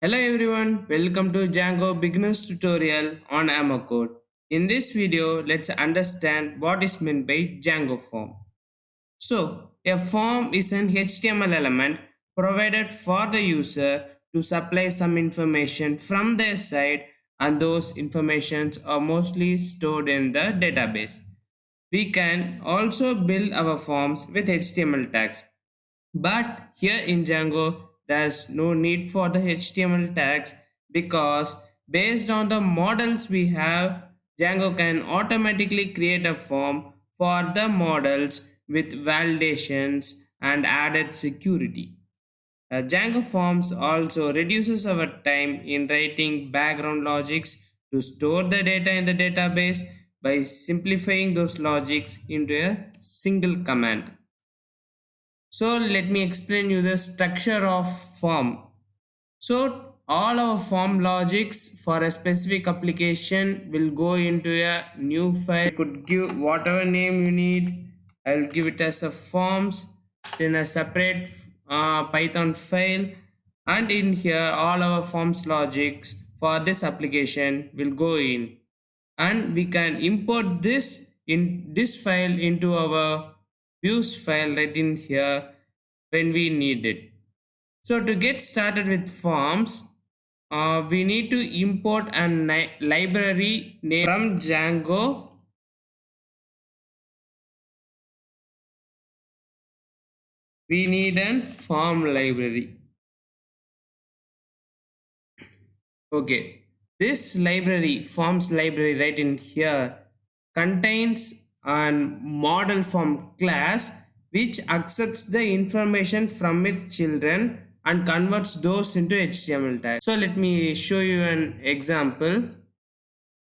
Hello everyone, welcome to Django beginners tutorial on Ammo Code. In this video, let's understand what is meant by Django form. So, a form is an HTML element provided for the user to supply some information from their side, and those informations are mostly stored in the database. We can also build our forms with HTML tags. But here in Django, there's no need for the HTML tags because based on the models we have, Django can automatically create a form for the models with validations and added security. Django forms also reduces our time in writing background logics to store the data in the database by simplifying those logics into a single command. So let me explain you the structure of form. So all our form logics for a specific application will go into a new file. You could give whatever name you need. I'll give it as a forms, then a separate Python file, and in here all our forms logics for this application will go in, and we can import this file into our views file right in here when we need it. So to get started with forms, we need to import a library name from Django. We need a form library. Okay, this library, forms library right in here, contains an model form class which accepts the information from its children and converts those into HTML tags. So let me show you an example.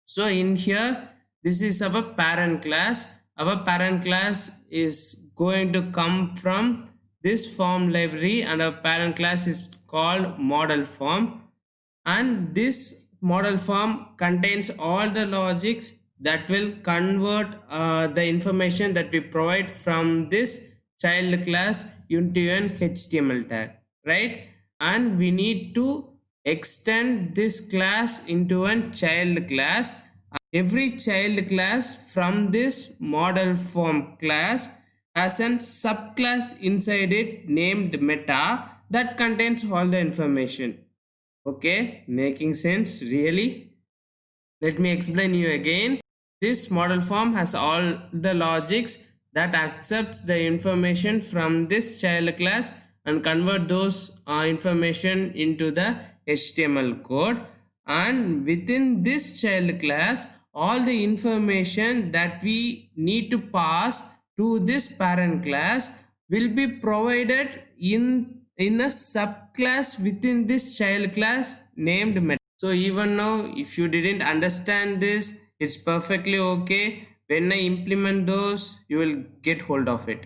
So in here, this is our parent class. Our parent class is going to come from this form library, and our parent class is called model form, and this model form contains all the logics that will convert the information that we provide from this child class into an HTML tag, right? And we need to extend this class into a child class. Every child class from this model form class has a subclass inside it named meta that contains all the information. Okay, making sense really? Let me explain you again. This model form has all the logics that accepts the information from this child class and convert those information into the HTML code, and within this child class all the information that we need to pass to this parent class will be provided in a subclass within this child class named meta. So even now if you didn't understand this, it's perfectly okay. When I implement those, you will get hold of it.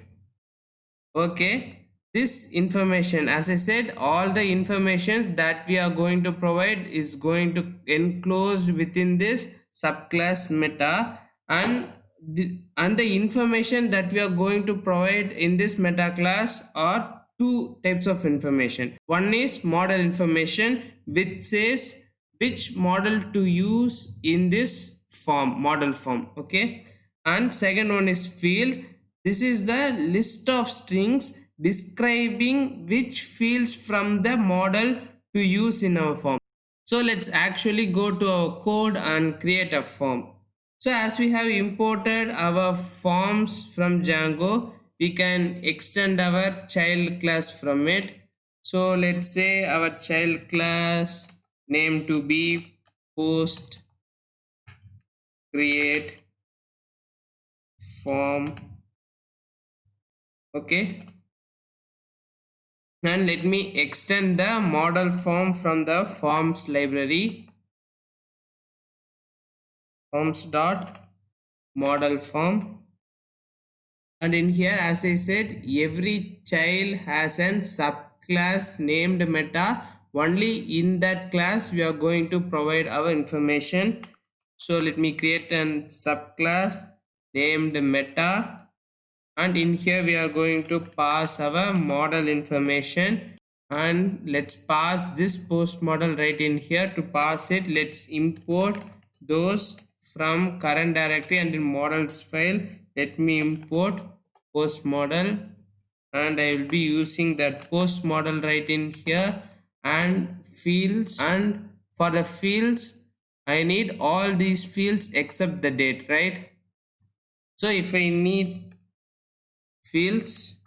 Okay, this information, as I said, all the information that we are going to provide is going to enclosed within this subclass meta, and the information that we are going to provide in this meta class are two types of information. One is model information, which says which model to use in this form, model form. Okay, and second one is field. This is the list of strings describing which fields from the model to use in our form. So let's actually go to our code and create a form. So as we have imported our forms from Django, we can extend our child class from it. So let's say our child class name to be post create form. Okay, and let me extend the model form from the forms library, forms dot model form, and in here, as I said, every child has a subclass named meta. Only in that class we are going to provide our information. So let me create a subclass named meta, and in here we are going to pass our model information. and let's pass this post model right in here. To pass it, let's import those from current directory, and in models file let me import post model, and I will be using that post model right in here. And fields, and for the fields I need all these fields except the date, right? So if I need fields,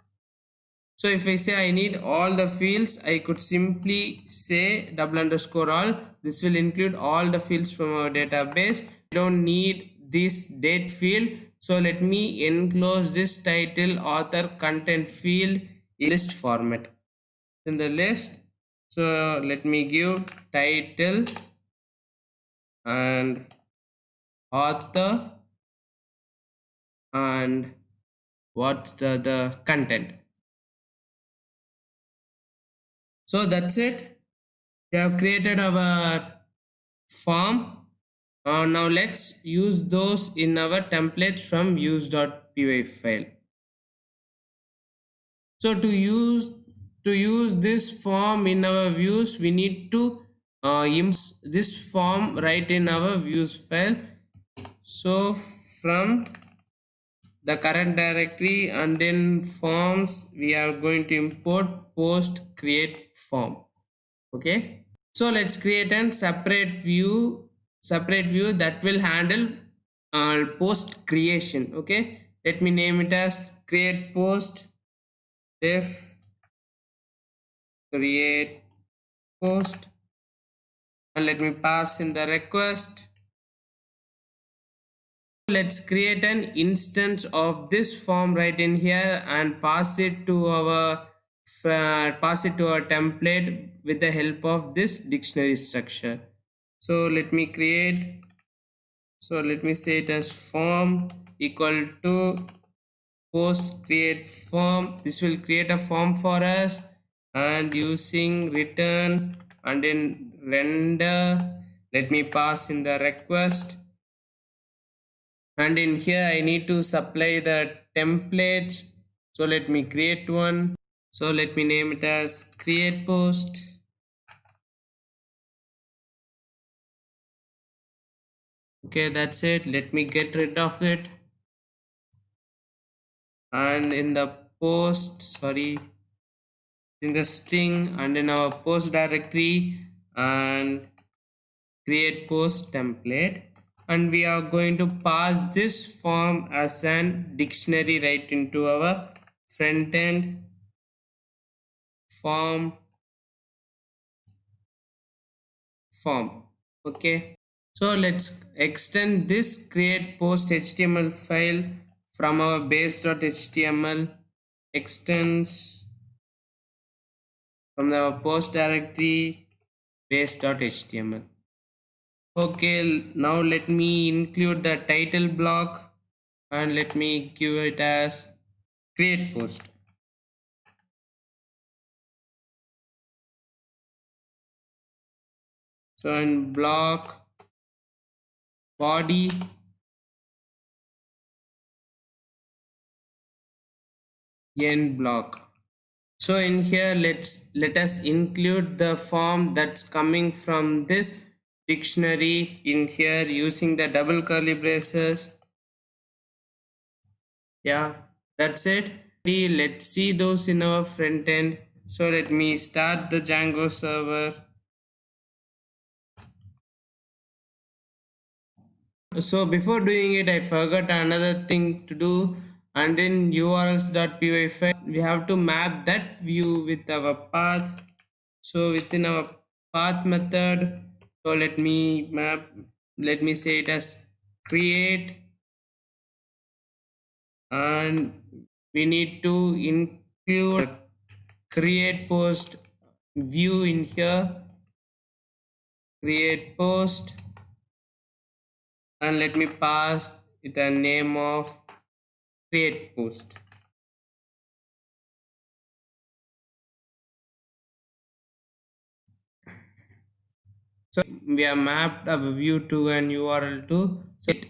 so if I say I need all the fields, I could simply say double underscore all. This will include all the fields from our database. I don't need this date field. So let me enclose this title, author, content field in list format. In the list, so let me give title and author and what's the content. So that's it. We have created our form. Now let's use those in our templates from views.py file. So to use this form in our views, we need to import this form right in our views file. So from the current directory and then forms, we are going to import post create form. Okay, so let's create a separate view that will handle post creation. Okay, let me name it as create post def create post, and let me pass in the request. Let's create an instance of this form right in here and pass it to our template with the help of this dictionary structure. So let me create, so let me say it as form equal to post create form. This will create a form for us, and using return and in render, let me pass in the request, and in here I need to supply the templates. So let me create one. So let me name it as create post. Okay, that's it. Let me get rid of it, and in the post, sorry, in the string and in our post directory, and create post template, and we are going to pass this form as an dictionary right into our front end form. Okay, so let's extend this create post html file from our base.html, extends from our post directory base.html. Okay, now let me include the title block, and let me give it as create post. So in block body, end block. So in here let us include the form that's coming from this dictionary in here using the double curly braces. Yeah, that's it. Let's see those in our front end. So let me start the Django server. So before doing it, I forgot another thing to do, and in urls.py file we have to map that view with our path. So within our path method, so let me say it as create, and we need to include create post view in here, create post, and let me pass it a name of create post. So we have mapped a view to an URL to set.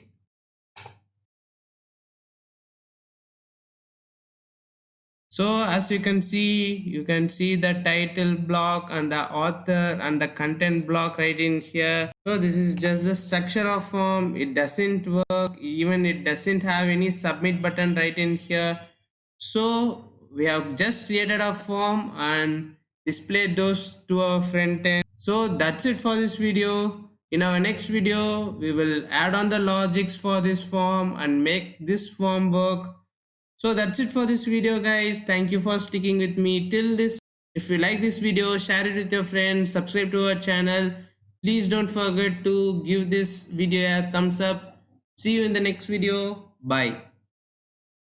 So as you can see the title block and the author and the content block right in here. So this is just the structure of form. It doesn't work, even it doesn't have any submit button right in here. So we have just created a form and displayed those to our front end. So that's it for this video. In our next video, we will add on the logics for this form and make this form work. So that's it for this video, guys. Thank you for sticking with me till this. If you like this video, share it with your friends, subscribe to our channel. Please don't forget to give this video a thumbs up. See you in the next video. Bye.